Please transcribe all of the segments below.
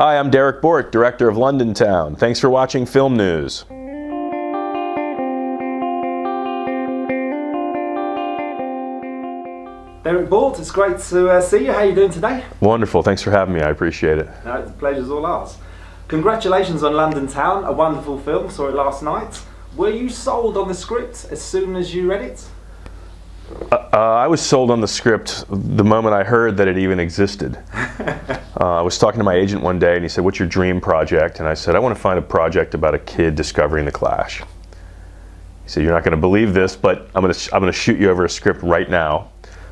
Hi, I'm Derrick Borte, Director of London Town. Thanks for watching Film News. Derrick Borte, it's great to see you. How are you doing today? Wonderful. Thanks for having me. I appreciate it. No, the pleasure's all ours. Congratulations on London Town, a wonderful film. Saw it last night. Were you sold on the script as soon as you read it? I was sold on the script the moment I heard that it even existed. I was talking to my agent one day and he said, "What's your dream project?" And I said, "I want to find a project about a kid discovering the Clash." He said, "You're not going to believe this, but I'm going to shoot you over a script right now."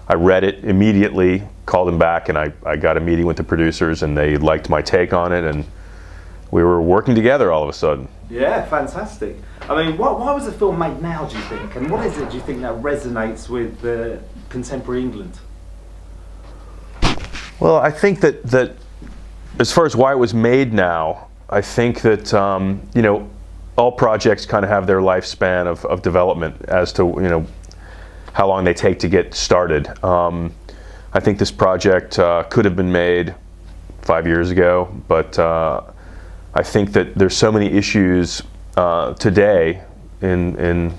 I read it immediately, called him back, and I got a meeting with the producers, and they liked my take on it, and we were working together all of a sudden. Yeah, fantastic. I mean, why was the film made now, do you think? And what is it, do you think, that resonates with contemporary England? Well, I think that as far as why it was made now, I think that, all projects kind of have their lifespan of development as to, how long they take to get started. I think this project could have been made 5 years ago, but I think that there's so many issues today in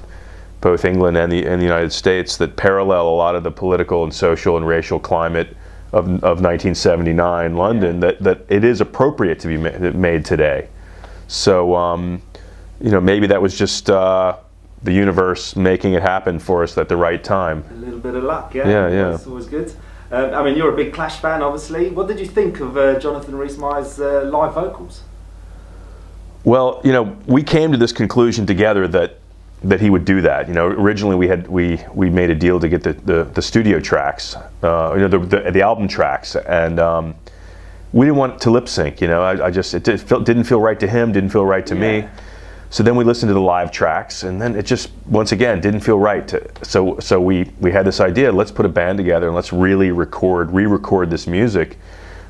both England and the United States that parallel a lot of the political and social and racial climate of 1979 London, that it is appropriate to be made today. So maybe that was just the universe making it happen for us at the right time. A little bit of luck, yeah. Yeah. That's always good. I mean, you're a big Clash fan, obviously. What did you think of Jonathan Rhys-Meyer's live vocals? Well, we came to this conclusion together that he would do that. Originally we made a deal to get the studio tracks, the album tracks, and we didn't want to lip sync. It didn't feel right to him, didn't feel right to me. So then we listened to the live tracks, and then it just, once again, didn't feel right. So we had this idea, let's put a band together and let's really re-record this music.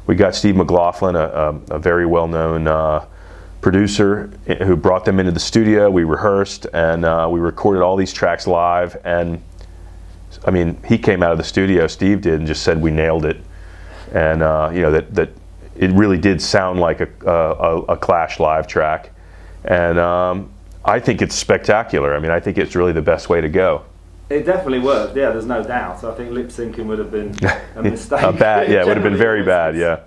We got Steve McLaughlin, a very well-known producer, who brought them into the studio. We rehearsed, and we recorded all these tracks live. And I mean, he came out of the studio, Steve did, and just said we nailed it. And that it really did sound like a Clash live track. And I think it's spectacular. I mean, I think it's really the best way to go. It definitely worked, yeah, there's no doubt. I think lip syncing would have been a mistake. It would have been very bad, yeah.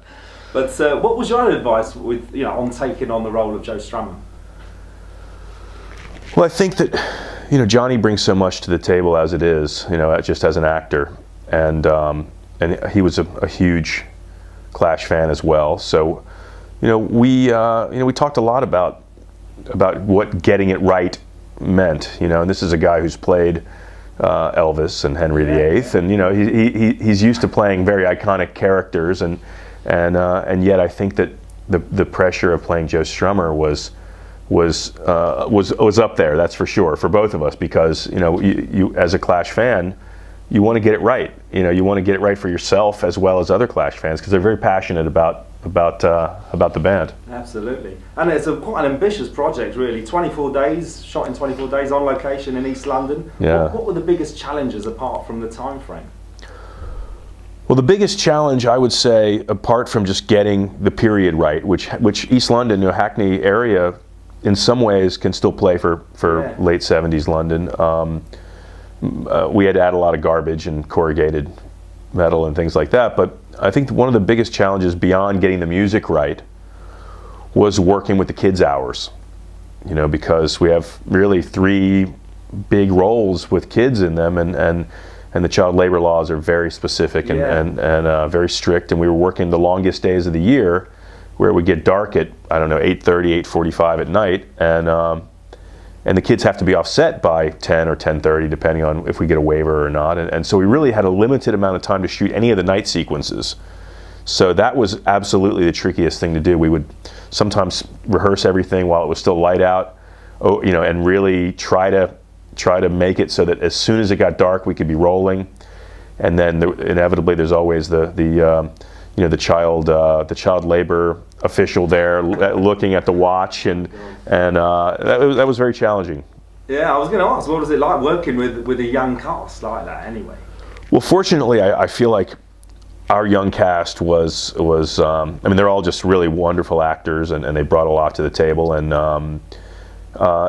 But what was your advice on taking on the role of Joe Strummer? Well, I think that Johnny brings so much to the table as it is, just as an actor, and he was a huge Clash fan as well. So we talked a lot about what getting it right meant, and this is a guy who's played Elvis and Henry VIII, and he's used to playing very iconic characters, and yet I think that the pressure of playing Joe Strummer was up there, that's for sure, for both of us, because you as a Clash fan, you want to get it right. You want to get it right for yourself as well as other Clash fans, because they're very passionate about the band. Absolutely, and it's quite an ambitious project, really. 24 days, shot in 24 days on location in East London. Yeah. What were the biggest challenges apart from the time frame? Well, the biggest challenge, I would say, apart from just getting the period right, which East London, Hackney area, in some ways can still play for late 70s London. We had to add a lot of garbage and corrugated metal and things like that, but I think one of the biggest challenges beyond getting the music right was working with the kids' hours, because we have really 3 big roles with kids in them, and the child labor laws are very specific and very strict, and we were working the longest days of the year where it would get dark at, 8:30, 8:45 at night, and the kids have to be offset by 10 or 10:30, depending on if we get a waiver or not. And so we really had a limited amount of time to shoot any of the night sequences. So that was absolutely the trickiest thing to do. We would sometimes rehearse everything while it was still light out, and really try to make it so that as soon as it got dark, we could be rolling. And then inevitably, there's always the child labor official there looking at the watch, and that was very challenging. Yeah, I was going to ask, what was it like working with a young cast like that anyway? Well, fortunately, I feel like our young cast was I mean, they're all just really wonderful actors, and they brought a lot to the table. And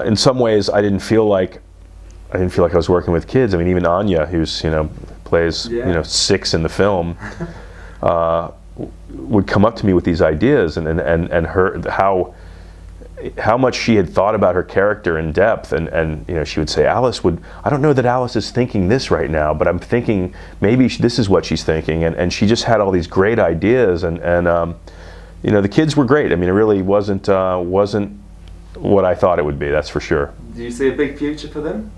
in some ways, I didn't feel like I was working with kids. I mean, even Anya, who's plays 6 in the film, would come up to me with these ideas, and her how much she had thought about her character in depth, and she would say, I don't know that Alice is thinking this right now, but I'm thinking maybe this is what she's thinking, and she just had all these great ideas, and the kids were great. I mean, it really wasn't what I thought it would be, that's for sure. Do you see a big future for them?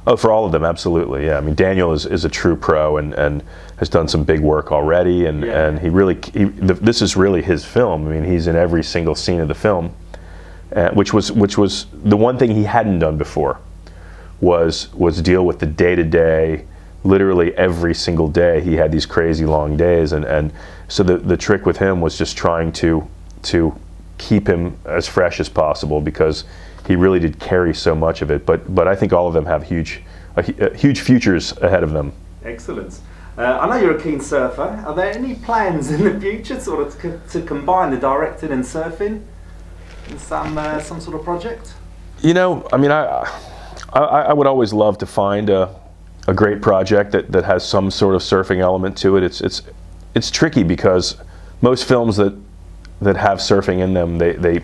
Oh, for all of them, absolutely, yeah. I mean, Daniel is a true pro and has done some big work already, and this is really his film. I mean, he's in every single scene of the film. Which was the one thing he hadn't done before, was deal with the day-to-day, literally every single day. He had these crazy long days, and so the trick with him was just trying to keep him as fresh as possible, because he really did carry so much of it. But I think all of them have huge futures ahead of them. Excellent. I know you're a keen surfer. Are there any plans in the future sort of to combine the directing and surfing in some sort of project? I mean, I would always love to find a great project that has some sort of surfing element to it. It's tricky, because most films that have surfing in them, they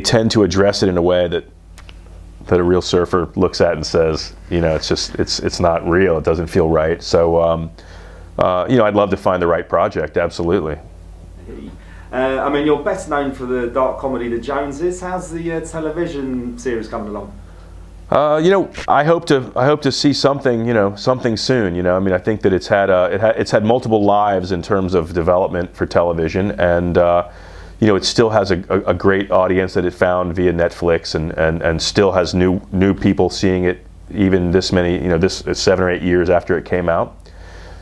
tend to address it in a way that a real surfer looks at and says, it's not real. It doesn't feel right. So I'd love to find the right project. Absolutely. I mean, you're best known for the dark comedy The Joneses. How's the television series coming along? I hope to see something soon. I mean, I think that it's had multiple lives in terms of development for television, and it still has a great audience that it found via Netflix, and still has new people seeing it even this many this 7 or 8 years after it came out.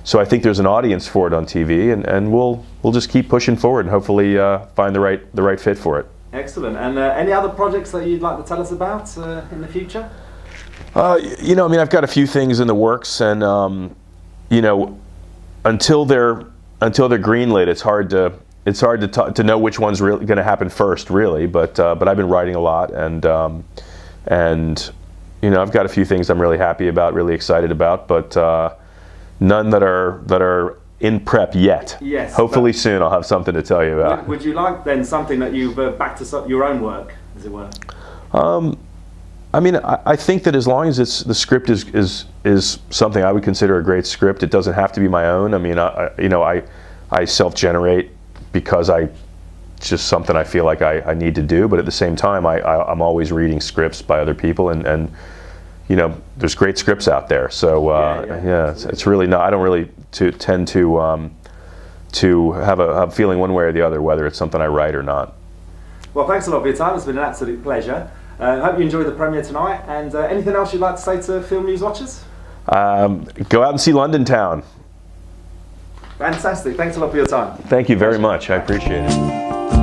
So I think there's an audience for it on TV, and we'll just keep pushing forward and hopefully find the right fit for it. Excellent. And any other projects that you'd like to tell us about in the future? I mean, I've got a few things in the works, and until they're greenlit, it's hard to know which one's really going to happen first, really. But I've been writing a lot, and I've got a few things I'm really happy about, really excited about, but none that are in prep yet. Yes. Hopefully soon I'll have something to tell you about. Would you like then something that you've back to your own work, as it were? I mean, I think that as long as the script is something I would consider a great script, it doesn't have to be my own. I mean, I self-generate because it's just something I feel like I need to do. But at the same time, I'm always reading scripts by other people, and there's great scripts out there. So it's really not. I don't really tend to have a feeling one way or the other whether it's something I write or not. Well, thanks a lot for your time. It's been an absolute pleasure. Hope you enjoyed the premiere tonight. And anything else you'd like to say to Film News watchers? Go out and see London Town. Fantastic. Thanks a lot for your time. Thank you very much. I appreciate it.